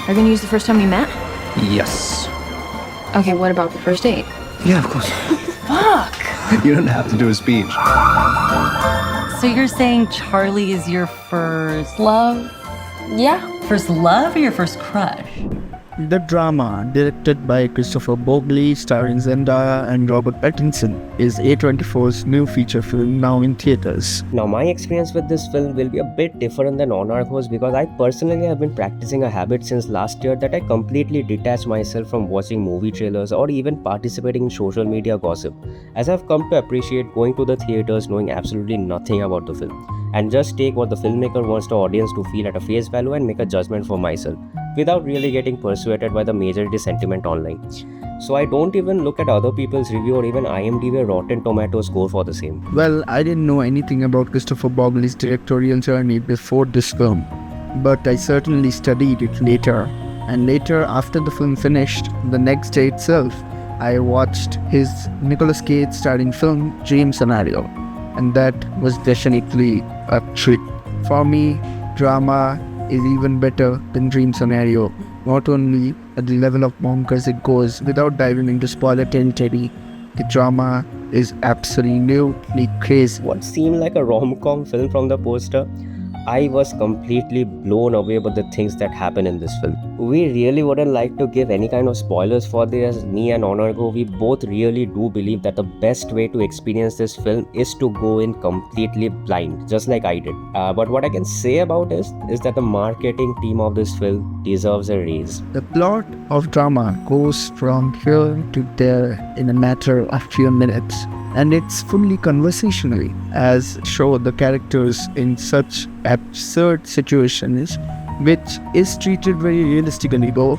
Are you gonna use the first time we met? Yes. Okay, what about the first date? Yeah, of course. Fuck! You don't have to do a speech. So you're saying Charlie is your first love? Yeah. First love or your first crush? The drama, directed by Kristoffer Borgli, starring Zendaya and Robert Pattinson, is A24's new feature film now in theaters. Now, my experience with this film will be a bit different than Onargo's because I personally have been practicing a habit since last year that I completely detach myself from watching movie trailers or even participating in social media gossip, as I've come to appreciate going to the theaters knowing absolutely nothing about the film and just take what the filmmaker wants the audience to feel at a face value and make a judgment for myself without really getting persuaded by the majority sentiment online. So I don't even look at other people's review or even IMDb or Rotten Tomatoes score for the same. Well, I didn't know anything about Kristoffer Borgli's directorial journey before this film, but I certainly studied it later. And later, after the film finished, the next day itself, I watched his Nicolas Cage starring film Dream Scenario, and that was definitely a treat. For me, drama is even better than Dream Scenario. Not only at the level of bonkers it goes, without diving into spoiler territory, the drama is absolutely crazy. What seemed like a rom-com film from the poster, I was completely blown away by the things that happen in this film. We really wouldn't like to give any kind of spoilers for this. Me and Onargo, we both really do believe that the best way to experience this film is to go in completely blind, just like I did. But what I can say about this is that the marketing team of this film deserves a raise. The plot of drama goes from here to there in a matter of few minutes, and it's fully conversational, as show the characters in such absurd situations, which is treated very realistically though,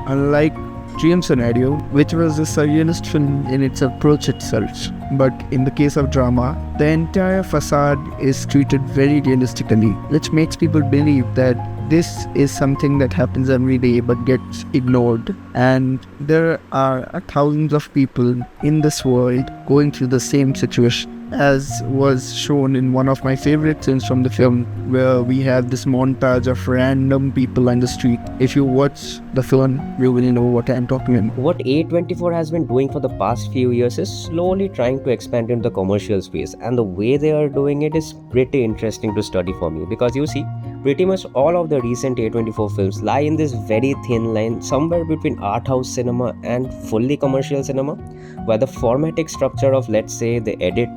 unlike Dream Scenario, which was a surrealist film in its approach itself. But in the case of drama, the entire facade is treated very realistically, which makes people believe that this is something that happens every day but gets ignored, and there are thousands of people in this world going through the same situation, as was shown in one of my favorite scenes from the film, where we have this montage of random people on the street. If you watch the film, you will know what I'm talking about. What A24 has been doing for the past few years is slowly trying to expand into the commercial space, and the way they are doing it is pretty interesting to study for me, because you see, pretty much all of the recent A24 films lie in this very thin line somewhere between art house cinema and fully commercial cinema, where the formatic structure of, let's say, the edit,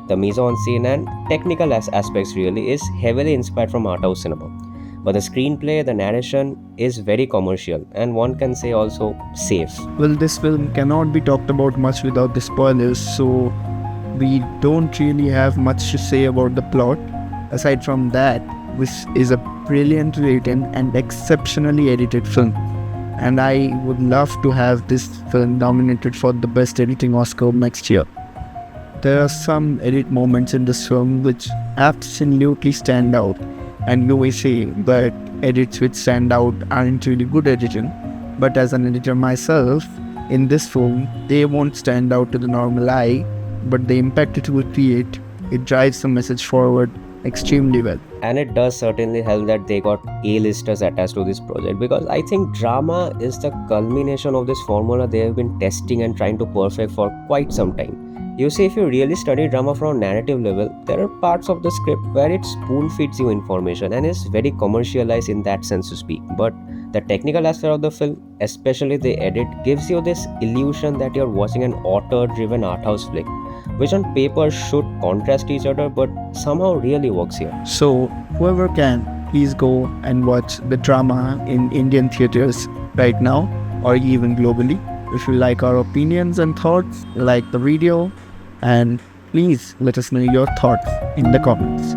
the mise-en-scene and technical aspects really is heavily inspired from art house cinema. But the screenplay, the narration is very commercial, and one can say also safe. Well, this film cannot be talked about much without the spoilers, so we don't really have much to say about the plot. Aside from that, this is a brilliantly written and exceptionally edited film, and I would love to have this film nominated for the Best Editing Oscar next year. There are some edit moments in this film which absolutely stand out, and you may say that edits which stand out aren't really good editing, but as an editor myself, in this film, they won't stand out to the normal eye, but the impact it will create, it drives the message forward extremely well. And it does certainly help that they got A-listers attached to this project, because I think drama is the culmination of this formula they have been testing and trying to perfect for quite some time. You see, if you really study drama from a narrative level, there are parts of the script where it spoon feeds you information and is very commercialized in that sense to speak. But the technical aspect of the film, especially the edit, gives you this illusion that you're watching an author-driven art house flick, which on paper should contrast each other but somehow really works here. So whoever can, please go and watch the drama in Indian theaters right now, or even globally. If you like our opinions and thoughts, like the video, and please let us know your thoughts in the comments.